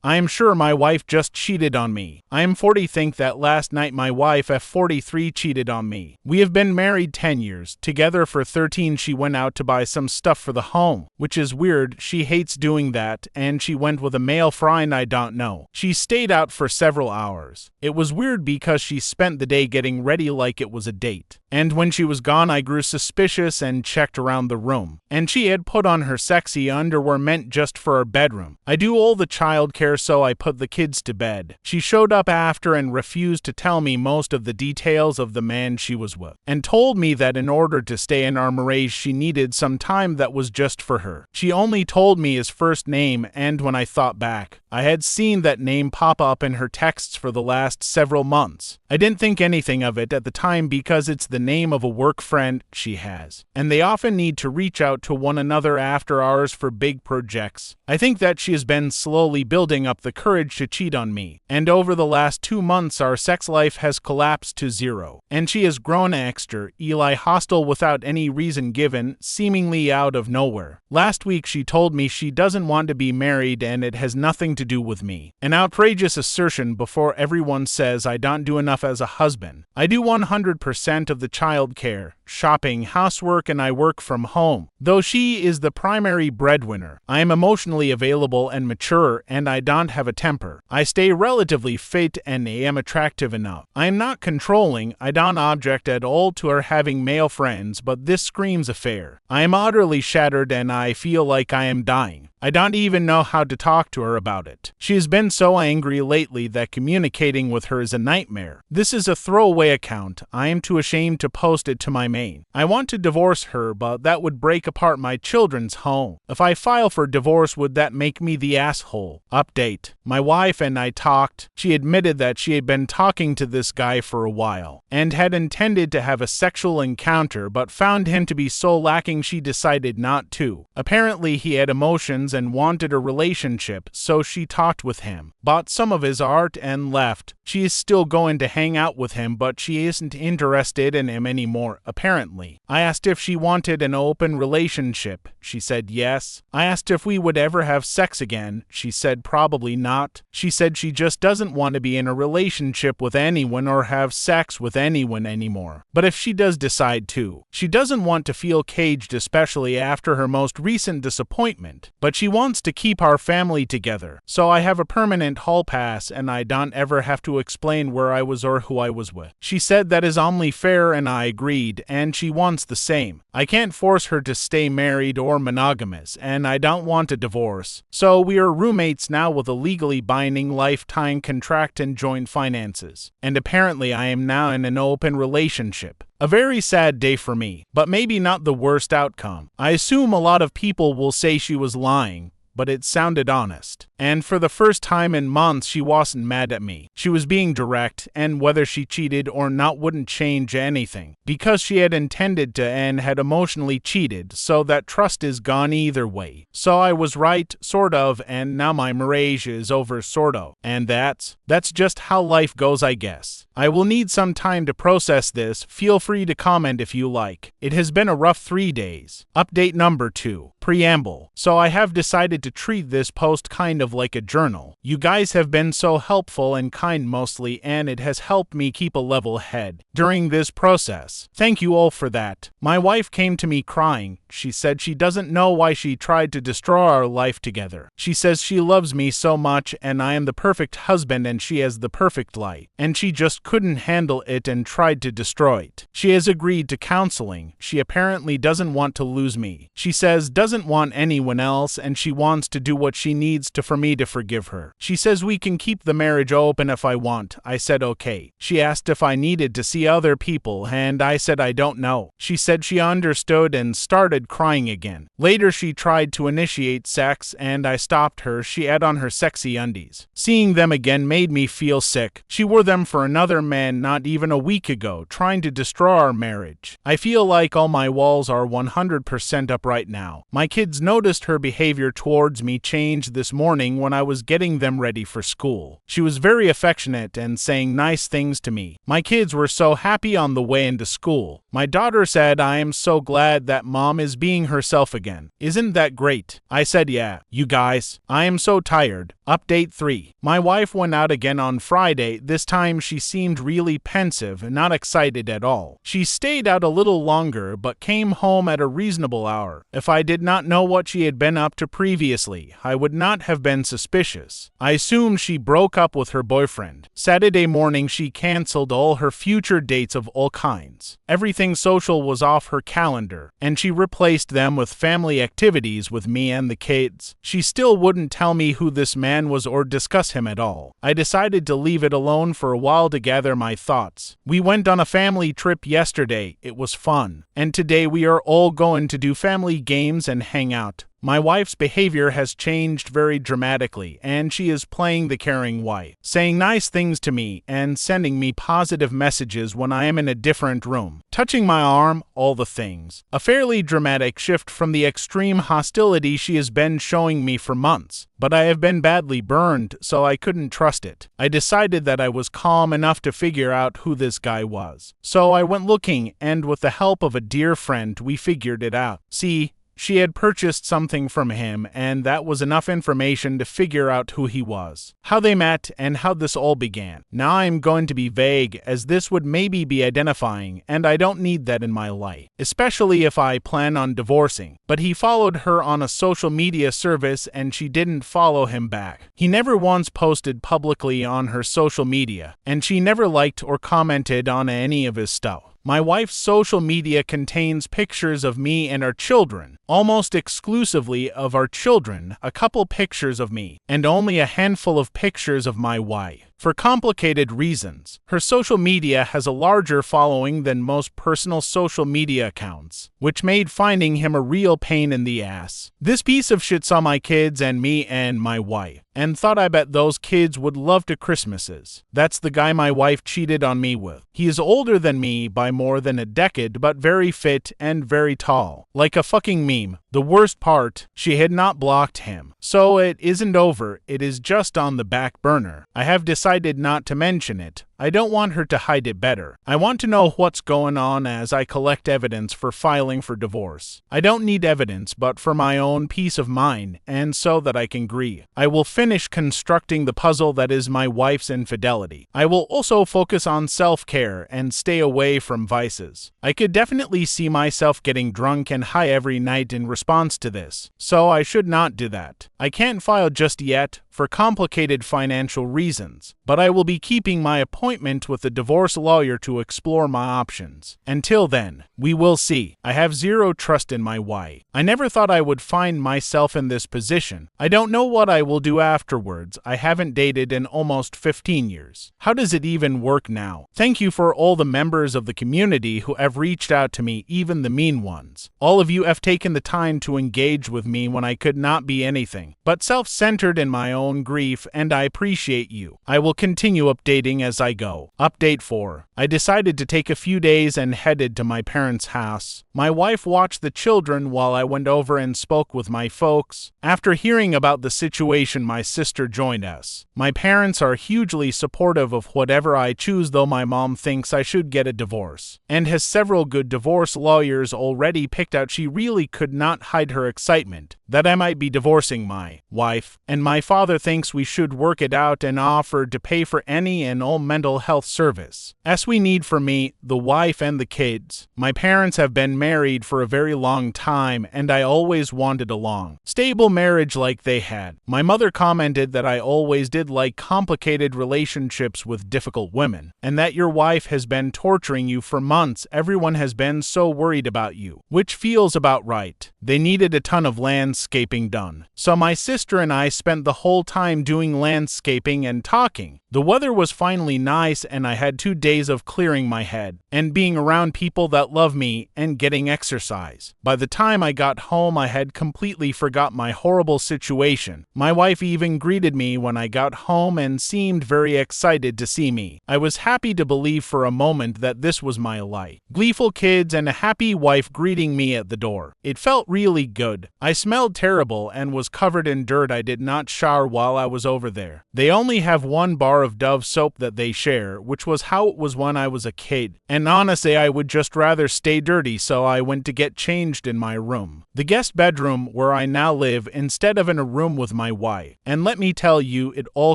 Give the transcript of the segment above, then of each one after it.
I am sure my wife just cheated on me. I am 40, think that last night my wife at 43 cheated on me. We have been married 10 years. Together for 13 she went out to buy some stuff for the home, which is weird. She hates doing that, and she went with a male friend I don't know. She stayed out for several hours. It was weird because she spent the day getting ready like it was a date. And when she was gone I grew suspicious and checked around the room. And she had put on her sexy underwear meant just for her bedroom. I do all the childcare, so I put the kids to bed. She showed up after and refused to tell me most of the details of the man she was with, and told me that in order to stay in our marriage she needed some time that was just for her. She only told me his first name, and when I thought back, I had seen that name pop up in her texts for the last several months. I didn't think anything of it at the time because it's the name of a work friend she has, and they often need to reach out to one another after hours for big projects. I think that she has been slowly building up the courage to cheat on me, and over the last 2 months our sex life has collapsed to zero, and she has grown extra, hostile without any reason given, seemingly out of nowhere. Last week she told me she doesn't want to be married and it has nothing to do with me. An outrageous assertion before everyone says I don't do enough as a husband. I do 100% of the child care, shopping, housework, and I work from home. Though she is the primary breadwinner, I am emotionally available and mature, and I don't have a temper. I stay relatively fit and am attractive enough. I am not controlling. I don't object at all to her having male friends, but this screams affair. I am utterly shattered and I feel like I am dying. I don't even know how to talk to her about it. She has been so angry lately that communicating with her is a nightmare. This is a throwaway account. I am too ashamed to post it to my main. I want to divorce her, but that would break apart my children's home. If I file for divorce, would that make me the asshole? Update. My wife and I talked. She admitted that she had been talking to this guy for a while, and had intended to have a sexual encounter, but found him to be so lacking she decided not to. Apparently he had emotions and wanted a relationship, so she talked with him, bought some of his art, and left. She is still going to hang out with him, but she isn't interested in him anymore, apparently. I asked if she wanted an open relationship. She said yes. I asked if we would ever have sex again. She said probably not. She said she just doesn't want to be in a relationship with anyone or have sex with anyone anymore. But if she does decide to, she doesn't want to feel caged, especially after her most recent disappointment. But she wants to keep our family together, so I have a permanent hall pass and I don't ever have to explain where I was or who I was with. She said that is only fair and I agreed, and she wants the same. I can't force her to stay married or monogamous, and I don't want a divorce. So we are roommates now with a legally binding lifetime contract and joint finances. And apparently I am now in an open relationship. A very sad day for me, but maybe not the worst outcome. I assume a lot of people will say she was lying, but it sounded honest. And for the first time in months she wasn't mad at me. She was being direct, and whether she cheated or not wouldn't change anything, because she had intended to and had emotionally cheated, so that trust is gone either way. So I was right, sort of, and now my marriage is over, sort of. And that's just how life goes, I guess. I will need some time to process this. Feel free to comment if you like. It has been a rough 3 days. Update number 2. Preamble. So I have decided to treat this post kind of like a journal. You guys have been so helpful and kind mostly, and it has helped me keep a level head during this process. Thank you all for that. My wife came to me crying. She said she doesn't know why she tried to destroy our life together. She says she loves me so much and I am the perfect husband and she has the perfect life, and she just couldn't handle it and tried to destroy it. She has agreed to counseling. She apparently doesn't want to lose me. She says doesn't want anyone else, and she wants to do what she needs to for me to forgive her. She says we can keep the marriage open if I want. I said okay. She asked if I needed to see other people, and I said I don't know. She said she understood and started crying again. Later she tried to initiate sex and I stopped her. She had on her sexy undies. Seeing them again made me feel sick. She wore them for another man not even a week ago, trying to destroy our marriage. I feel like all my walls are 100% up right now. My My kids noticed her behavior towards me change this morning when I was getting them ready for school. She was very affectionate and saying nice things to me. My kids were so happy on the way into school. My daughter said, "I am so glad that mom is being herself again. Isn't that great?" I said, "Yeah, you guys, I am so tired." Update 3. My wife went out again on Friday. This time she seemed really pensive and not excited at all. She stayed out a little longer but came home at a reasonable hour. If I did not know what she had been up to previously, I would not have been suspicious. I assumed she broke up with her boyfriend. Saturday morning she canceled all her future dates of all kinds. Everything social was off her calendar, and she replaced them with family activities with me and the kids. She still wouldn't tell me who this man was or discuss him at all. I decided to leave it alone for a while to gather my thoughts. We went on a family trip yesterday. It was fun. And today we are all going to do family games and hang out. My wife's behavior has changed very dramatically, and she is playing the caring wife, saying nice things to me and sending me positive messages when I am in a different room, touching my arm, all the things. A fairly dramatic shift from the extreme hostility she has been showing me for months, but I have been badly burned, so I couldn't trust it. I decided that I was calm enough to figure out who this guy was. So I went looking, and with the help of a dear friend, we figured it out. See, she had purchased something from him, and that was enough information to figure out who he was, how they met, and how this all began. Now I am going to be vague, as this would maybe be identifying, and I don't need that in my life, especially if I plan on divorcing. But he followed her on a social media service, and she didn't follow him back. He never once posted publicly on her social media, and she never liked or commented on any of his stuff. My wife's social media contains pictures of me and our children, almost exclusively of our children, a couple pictures of me, and only a handful of pictures of my wife. For complicated reasons, her social media has a larger following than most personal social media accounts, which made finding him a real pain in the ass. This piece of shit saw my kids and me and my wife, and thought I bet those kids would love to Christmases. That's the guy my wife cheated on me with. He is older than me by more than a decade, but very fit and very tall. Like a fucking meme. The worst part, she had not blocked him. So it isn't over, it is just on the back burner. I have decided not to mention it. I don't want her to hide it better. I want to know what's going on as I collect evidence for filing for divorce. I don't need evidence, but for my own peace of mind, and so that I can grieve. I will finish constructing the puzzle that is my wife's infidelity. I will also focus on self-care and stay away from vices. I could definitely see myself getting drunk and high every night in response to this, so I should not do that. I can't file just yet, for complicated financial reasons, but I will be keeping my appointment with a divorce lawyer to explore my options. Until then, we will see. I have zero trust in my wife. I never thought I would find myself in this position. I don't know what I will do afterwards. I haven't dated in almost 15 years. How does it even work now? Thank you for all the members of the community who have reached out to me, even the mean ones. All of you have taken the time to engage with me when I could not be anything but self-centered in my own grief, and I appreciate you. I will continue updating as I go. Update 4. I decided to take a few days and headed to my parents' house. My wife watched the children while I went over and spoke with my folks. After hearing about the situation, my sister joined us. My parents are hugely supportive of whatever I choose, though my mom thinks I should get a divorce, and has several good divorce lawyers already picked out. She really could not hide her excitement that I might be divorcing my wife, and my father thinks we should work it out and offered to pay for any and all mental health service as we need for me, the wife, and the kids. My parents have been married for a very long time, and I always wanted a long, stable marriage like they had. My mother commented that I always did like complicated relationships with difficult women, and that your wife has been torturing you for months. Everyone has been so worried about you, which feels about right. They needed a ton of landscaping done, so my sister and I spent the whole time doing landscaping and talking. The weather was finally nice and I had 2 days of clearing my head and being around people that love me and getting exercise. By the time I got home, I had completely forgot my horrible situation. My wife even greeted me when I got home and seemed very excited to see me. I was happy to believe for a moment that this was my life. Gleeful kids and a happy wife greeting me at the door. It felt really good. I smelled terrible and was covered in dirt. I did not shower while I was over there. They only have 1 bar of Dove soap that they share, which was how it was when I was a kid. And honestly, I would just rather stay dirty, so I went to get changed in my room. The guest bedroom where I now live instead of in a room with my wife. And let me tell you, it all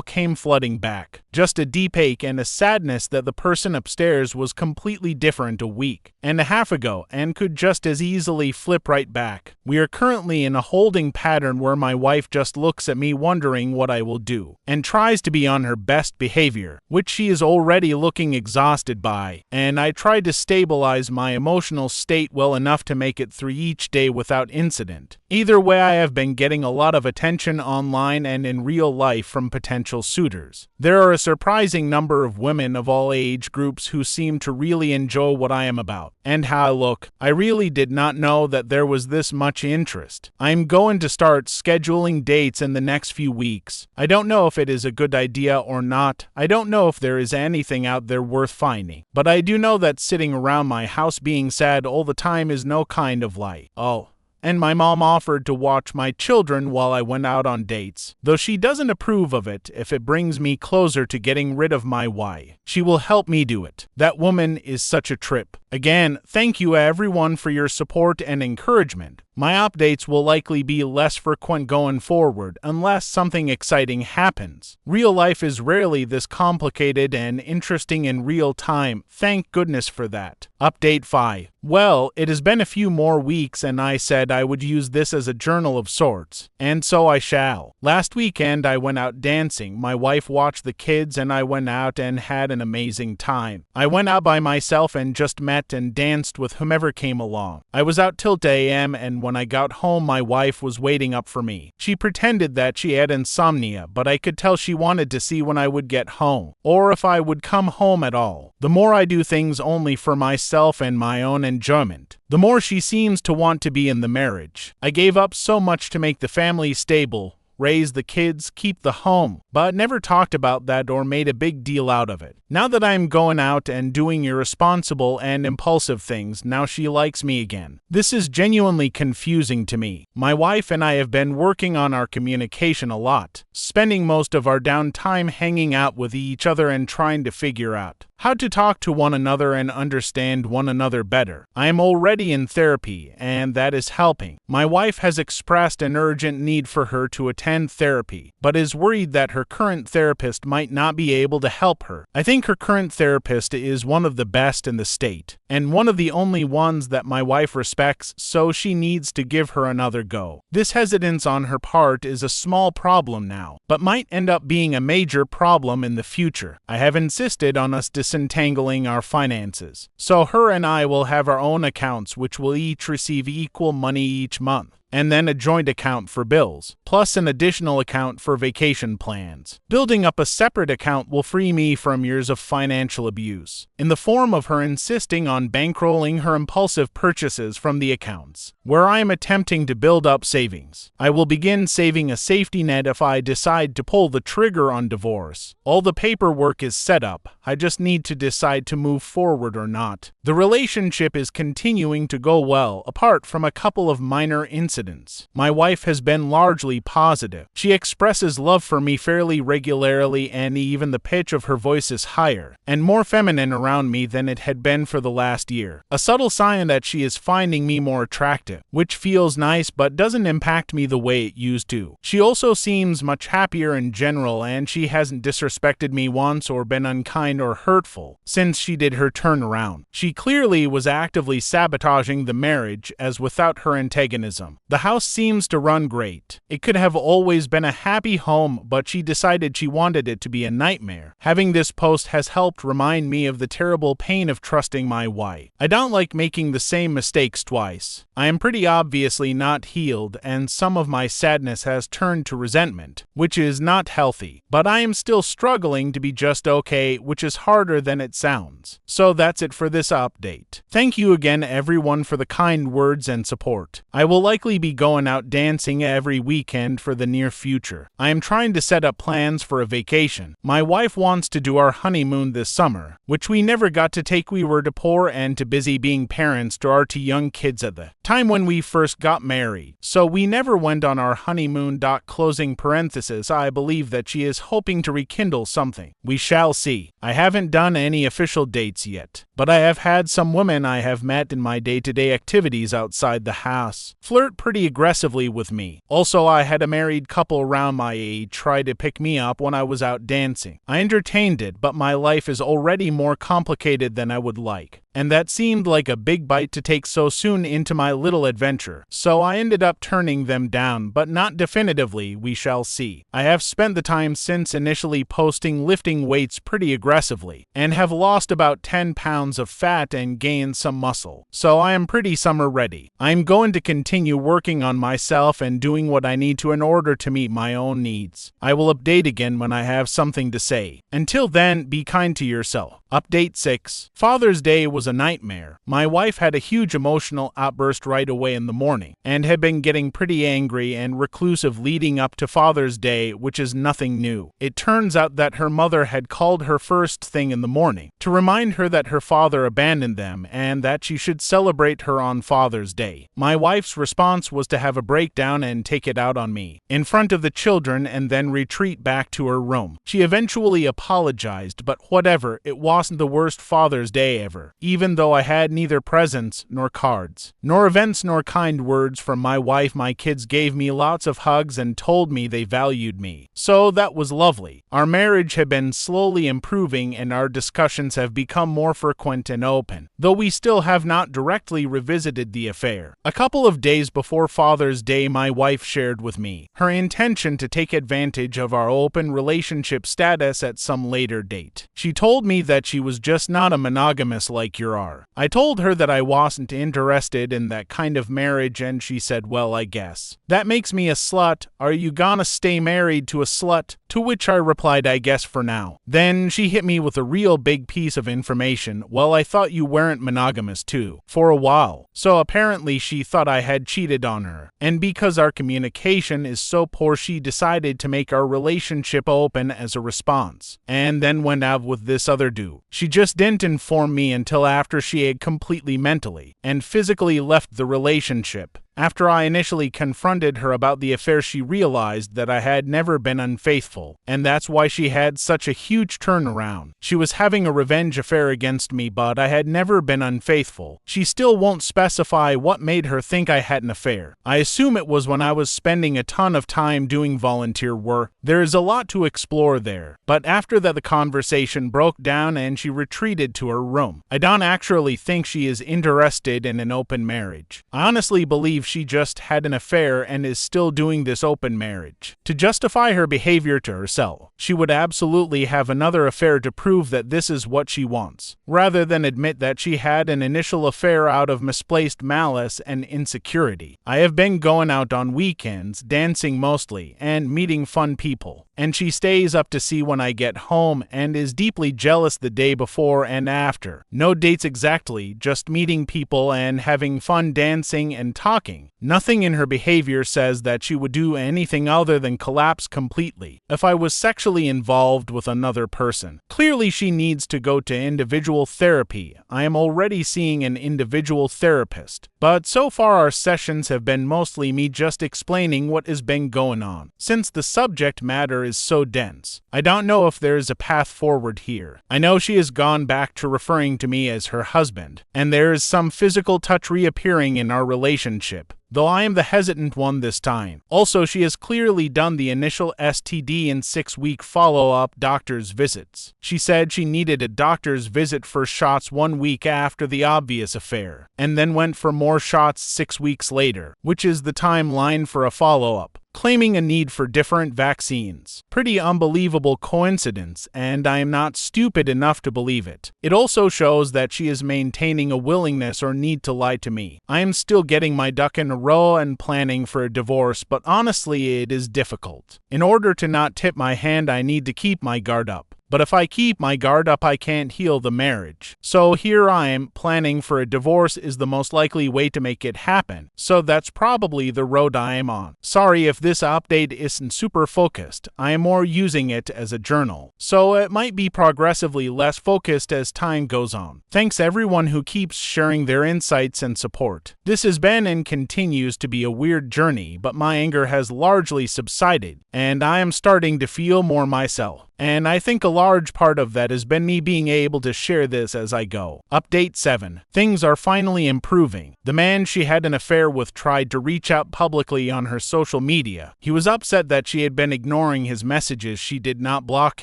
came flooding back. Just a deep ache and a sadness that the person upstairs was completely different a week and a half ago and could just as easily flip right back. We are currently in a holding pattern where my wife just looks at me wondering what I will do and tries to be on her best behavior, which she is already looking exhausted by, and I tried to stabilize my emotional state well enough to make it through each day without incident. Either way, I have been getting a lot of attention online and in real life from potential suitors. There are a surprising number of women of all age groups who seem to really enjoy what I am about and how I look. I really did not know that there was this much interest. I'm going to start scheduling dates in the next few weeks. I don't know if it is a good idea or not. I don't know if there is anything out there worth finding. But I do know that sitting around my house being sad all the time is no kind of life. Oh. And my mom offered to watch my children while I went out on dates, though she doesn't approve of it if it brings me closer to getting rid of my wife. She will help me do it. That woman is such a trip. Again, thank you everyone for your support and encouragement. My updates will likely be less frequent going forward unless something exciting happens. Real life is rarely this complicated and interesting in real time. Thank goodness for that. Update 5. Well, it has been a few more weeks and I said I would use this as a journal of sorts, and so I shall. Last weekend I went out dancing. My wife watched the kids and I went out and had an amazing time. I went out by myself and just met and danced with whomever came along. I was out till 8 a.m. and when I got home my wife was waiting up for me. She pretended that she had insomnia, but I could tell she wanted to see when I would get home, or if I would come home at all. The more I do things only for myself and my own enjoyment, the more she seems to want to be in the marriage. I gave up so much to make the family stable, raise the kids, keep the home, but never talked about that or made a big deal out of it. Now that I'm going out and doing irresponsible and impulsive things, now she likes me again. This is genuinely confusing to me. My wife and I have been working on our communication a lot, spending most of our downtime hanging out with each other and trying to figure out how to talk to one another and understand one another better. I am already in therapy, and that is helping. My wife has expressed an urgent need for her to attend therapy, but is worried that her current therapist might not be able to help her. I think her current therapist is one of the best in the state, and one of the only ones that my wife respects, so she needs to give her another go. This hesitance on her part is a small problem now, but might end up being a major problem in the future. I have insisted on us disentangling our finances, so her and I will have our own accounts which will each receive equal money each month, and then a joint account for bills, plus an additional account for vacation plans. Building up a separate account will free me from years of financial abuse, in the form of her insisting on bankrolling her impulsive purchases from the accounts, where I am attempting to build up savings. I will begin saving a safety net if I decide to pull the trigger on divorce. All the paperwork is set up, I just need to decide to move forward or not. The relationship is continuing to go well, apart from a couple of minor incidents. My wife has been largely positive. She expresses love for me fairly regularly, and even the pitch of her voice is higher and more feminine around me than it had been for the last year. A subtle sign that she is finding me more attractive, which feels nice but doesn't impact me the way it used to. She also seems much happier in general, and she hasn't disrespected me once or been unkind or hurtful since she did her turnaround. She clearly was actively sabotaging the marriage, as without her antagonism, The house seems to run great. It could have always been a happy home, but she decided she wanted it to be a nightmare. Having this post has helped remind me of the terrible pain of trusting my wife. I don't like making the same mistakes twice. I am pretty obviously not healed, and some of my sadness has turned to resentment, which is not healthy. But I am still struggling to be just okay, which is harder than it sounds. So that's it for this update. Thank you again everyone for the kind words and support. I will likely be going out dancing every weekend for the near future. I am trying to set up plans for a vacation. My wife wants to do our honeymoon this summer, which we never got to take. We were too poor and too busy being parents to our 2 young kids at the time when we first got married, so we never went on our honeymoon. Closing parenthesis. I believe that she is hoping to rekindle something. We shall see. I haven't done any official dates yet, but I have had some women I have met in my day-to-day activities outside the house flirt pretty aggressively with me. Also, I had a married couple around my age try to pick me up when I was out dancing. I entertained it, but my life is already more complicated than I would like, and that seemed like a big bite to take so soon into my little adventure, so I ended up turning them down, but not definitively. We shall see. I have spent the time since initially posting lifting weights pretty aggressively, and have lost about 10 pounds of fat and gained some muscle, so I am pretty summer ready. I'm going to continue working on myself and doing what I need to in order to meet my own needs. I will update again when I have something to say. Until then, be kind to yourself. Update 6. Father's Day was a nightmare. My wife had a huge emotional outburst right away in the morning, and had been getting pretty angry and reclusive leading up to Father's Day, which is nothing new. It turns out that her mother had called her first thing in the morning to remind her that her father abandoned them and that she should celebrate her on Father's Day. My wife's response was to have a breakdown and take it out on me in front of the children and then retreat back to her room. She eventually apologized, but whatever, it wasn't the worst Father's Day ever, even though I had neither presents nor cards, nor events nor kind words from my wife. My kids gave me lots of hugs and told me they valued me, so that was lovely. Our marriage had been slowly improving and our discussions have become more frequent and open, though we still have not directly revisited the affair. A couple of days before Father's Day, my wife shared with me her intention to take advantage of our open relationship status at some later date. She told me that she was just not a monogamous like you are. I told her that I wasn't interested in that kind of marriage, and she said, well, I guess that makes me a slut. Are you gonna stay married to a slut? To which I replied, I guess for now. Then she hit me with a real big piece of information. Well, I thought you weren't monogamous too, for a while. So apparently she thought I had cheated on her, and because our communication is so poor, she decided to make our relationship open as a response, and then went out with this other dude. She just didn't inform me until after she had completely mentally and physically left the relationship. After I initially confronted her about the affair, she realized that I had never been unfaithful, and that's why she had such a huge turnaround. She was having a revenge affair against me, but I had never been unfaithful. She still won't specify what made her think I had an affair. I assume it was when I was spending a ton of time doing volunteer work. There is a lot to explore there, but after that the conversation broke down and she retreated to her room. I don't actually think she is interested in an open marriage. I honestly believe she just had an affair and is still doing this open marriage to justify her behavior to herself. She would absolutely have another affair to prove that this is what she wants, rather than admit that she had an initial affair out of misplaced malice and insecurity. I have been going out on weekends, dancing mostly, and meeting fun people, and she stays up to see when I get home and is deeply jealous the day before and after. No dates exactly, just meeting people and having fun dancing and talking. Nothing in her behavior says that she would do anything other than collapse completely if I was sexually involved with another person. Clearly she needs to go to individual therapy. I am already seeing an individual therapist, but so far our sessions have been mostly me just explaining what has been going on, since the subject matter is so dense. I don't know if there is a path forward here. I know she has gone back to referring to me as her husband, and there is some physical touch reappearing in our relationship, though I am the hesitant one this time. Also, she has clearly done the initial STD and 6-week follow-up doctor's visits. She said she needed a doctor's visit for shots 1 week after the obvious affair, and then went for more shots 6 weeks later, which is the timeline for a follow-up, claiming a need for different vaccines. Pretty unbelievable coincidence, and I am not stupid enough to believe it. It also shows that she is maintaining a willingness or need to lie to me. I am still getting my duck in a row and planning for a divorce, but honestly it is difficult. In order to not tip my hand, I need to keep my guard up. But if I keep my guard up, I can't heal the marriage. So here I am, planning for a divorce is the most likely way to make it happen. So that's probably the road I am on. Sorry if this update isn't super focused. I am more using it as a journal, so it might be progressively less focused as time goes on. Thanks everyone who keeps sharing their insights and support. This has been and continues to be a weird journey, but my anger has largely subsided, and I am starting to feel more myself. And I think a large part of that has been me being able to share this as I go. Update 7. Things are finally improving. The man she had an affair with tried to reach out publicly on her social media. He was upset that she had been ignoring his messages. She did not block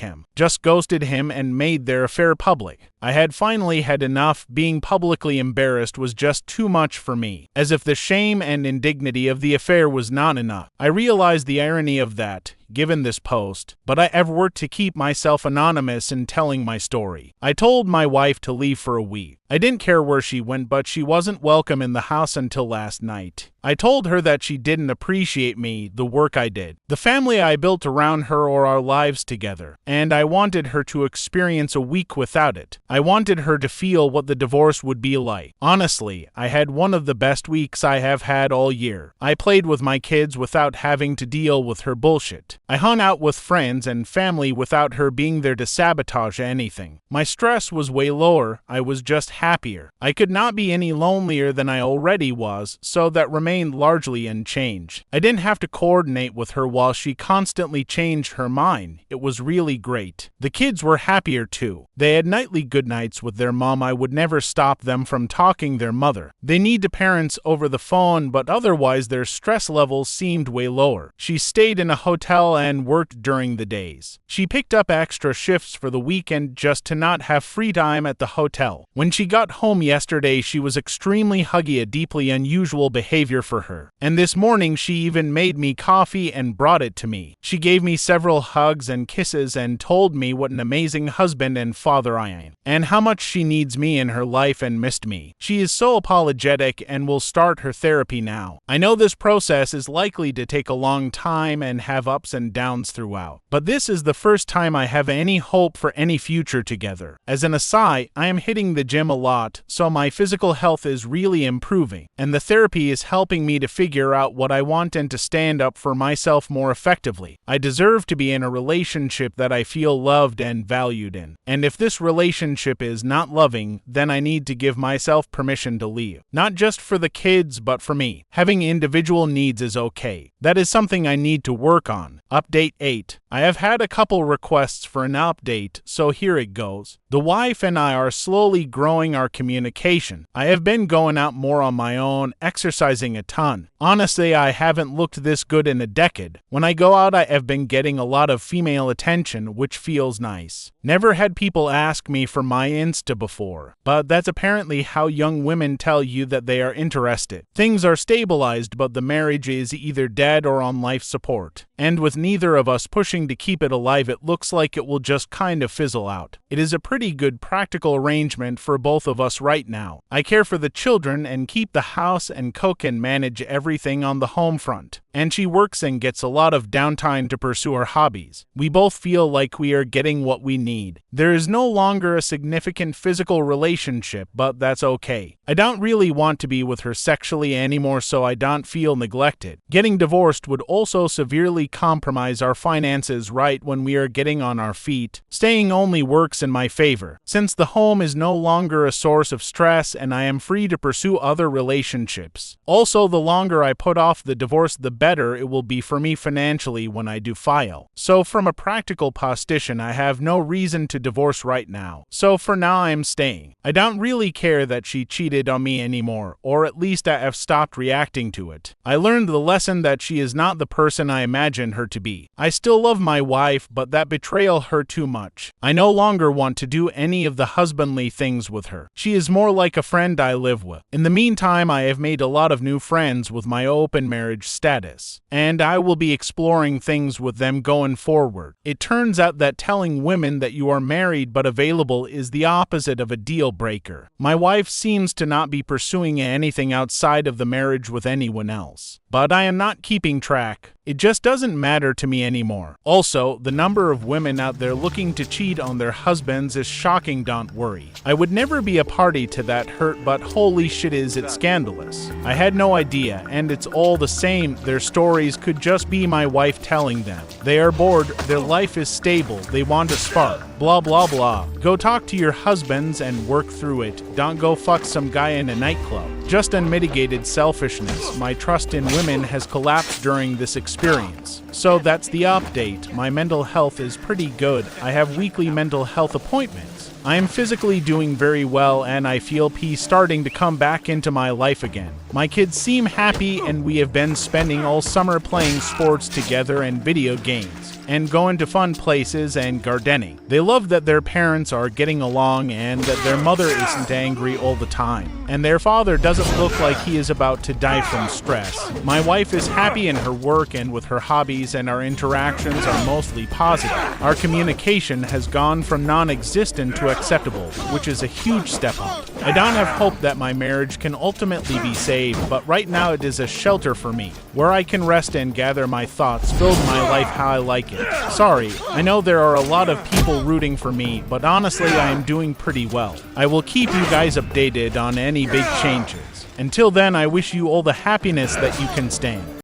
him, just ghosted him and made their affair public. I had finally had enough. Being publicly embarrassed was just too much for me, as if the shame and indignity of the affair was not enough. I realized the irony of that, given this post, but I have worked to keep myself anonymous in telling my story. I told my wife to leave for a week. I didn't care where she went, but she wasn't welcome in the house until last night. I told her that she didn't appreciate me, the work I did, the family I built around her, or our lives together, and I wanted her to experience a week without it. I wanted her to feel what the divorce would be like. Honestly, I had one of the best weeks I have had all year. I played with my kids without having to deal with her bullshit. I hung out with friends and family without her being there to sabotage anything. My stress was way lower. I was just happier. I could not be any lonelier than I already was, so that remained largely unchanged. I didn't have to coordinate with her while she constantly changed her mind. It was really great. The kids were happier too. They had nightly good nights with their mom. I would never stop them from talking their mother. They need to parents over the phone, but otherwise their stress levels seemed way lower. She stayed in a hotel and worked during the days. She picked up extra shifts for the weekend just to not have free time at the hotel. When she got home yesterday, she was extremely huggy, a deeply unusual behavior for her. And this morning she even made me coffee and brought it to me. She gave me several hugs and kisses and told me what an amazing husband and father I am, and how much she needs me in her life and missed me. She is so apologetic and will start her therapy now. I know this process is likely to take a long time and have ups and downs throughout, but this is the first time I have any hope for any future together. As an aside, I am hitting the gym a lot, so my physical health is really improving, and the therapy is helping me to figure out what I want and to stand up for myself more effectively. I deserve to be in a relationship that I feel loved and valued in, and if this relationship is not loving, then I need to give myself permission to leave. Not just for the kids, but for me. Having individual needs is okay. That is something I need to work on. Update 8. I have had a couple requests for an update, so here it goes. The wife and I are slowly growing our communication. I have been going out more on my own, exercising a ton. Honestly, I haven't looked this good in a decade. When I go out, I have been getting a lot of female attention, which feels nice. Never had people ask me for my Insta before, but that's apparently how young women tell you that they are interested. Things are stabilized, but the marriage is either dead or on life support. And with neither of us pushing to keep it alive, it looks like it will just kind of fizzle out. It is a pretty good practical arrangement for both of us right now. I care for the children and keep the house, and cook and manage everything on the home front. And she works and gets a lot of downtime to pursue her hobbies. We both feel like we are getting what we need. There is no longer a significant physical relationship, but that's okay. I don't really want to be with her sexually anymore, so I don't feel neglected. Getting divorced would also severely compromise our finances right when we are getting on our feet. Staying only works works in my favor, since the home is no longer a source of stress and I am free to pursue other relationships. Also, the longer I put off the divorce, the better it will be for me financially when I do file. So from a practical position, I have no reason to divorce right now. So for now, I am staying. I don't really care that she cheated on me anymore, or at least I have stopped reacting to it. I learned the lesson that she is not the person I imagined her to be. I still love my wife, but that betrayal hurt too much. I no longer want to do any of the husbandly things with her. She is more like a friend I live with. In the meantime, I have made a lot of new friends with my open marriage status, and I will be exploring things with them going forward. It turns out that telling women that you are married but available is the opposite of a deal breaker. My wife seems to not be pursuing anything outside of the marriage with anyone else, but I am not keeping track. It just doesn't matter to me anymore. Also, the number of women out there looking to cheat on their husbands is shocking. Don't worry. I would never be a party to that hurt, but holy shit is it scandalous. I had no idea, and it's all the same. Their stories could just be my wife telling them. They are bored, their life is stable, they want a spark. Blah blah blah. Go talk to your husbands and work through it. Don't go fuck some guy in a nightclub. Just unmitigated selfishness. My trust in women has collapsed during this experience. So that's the update. My mental health is pretty good. I have weekly mental health appointments. I am physically doing very well and I feel peace starting to come back into my life again. My kids seem happy and we have been spending all summer playing sports together and video games, and going to fun places and gardening. They love that their parents are getting along and that their mother isn't angry all the time, and their father doesn't look like he is about to die from stress. My wife is happy in her work and with her hobbies, and our interactions are mostly positive. Our communication has gone from non-existent to acceptable, which is a huge step up. I don't have hope that my marriage can ultimately be saved, but right now it is a shelter for me, where I can rest and gather my thoughts, build my life how I like it. Sorry, I know there are a lot of people rooting for me, but honestly I am doing pretty well. I will keep you guys updated on any big changes. Until then, I wish you all the happiness that you can stand.